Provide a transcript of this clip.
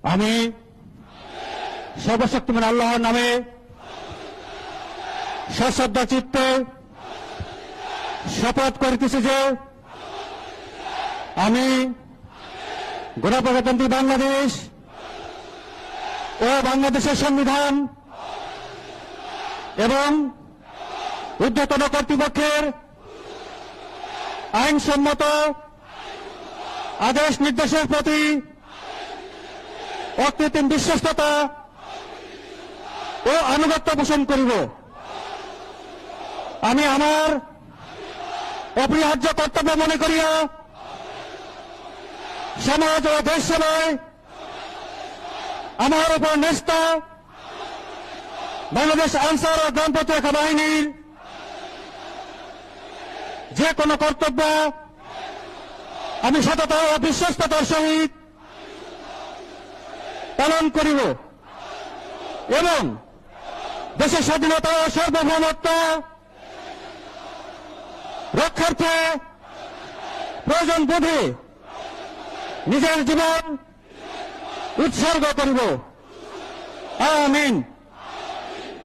আমি সর্বশক্তিমান আল্লাহর নামে সশ্রদ্ধা চিত্তে শপথ করিতেছি যে আমি গণপ্রজাতন্ত্রী বাংলাদেশ ও বাংলাদেশের সংবিধান এবং ঊর্ধ্বতন কর্তৃপক্ষের আইনসম্মত আদেশ নির্দেশের প্রতি অকৃত্রিম বিশ্বস্ততা ও আনুগত্য পোষণ করিব। আমি আমার অপরিহার্য কর্তব্য মনে করিয়া সমাজ ও দেশ সেবায় আমার উপর ন্যস্ত বাংলাদেশ আনসার ও গ্রাম প্রতিরক্ষা বাহিনীর যে কোনো কর্তব্য আমি সততা ও বিশ্বস্ততার সহিত পালন করিব এবং দেশের স্বাধীনতা ও সার্বভৌমত্ব রক্ষার্থে প্রয়োজন বোধে নিজের জীবন উৎসর্গ করিব। আমিন।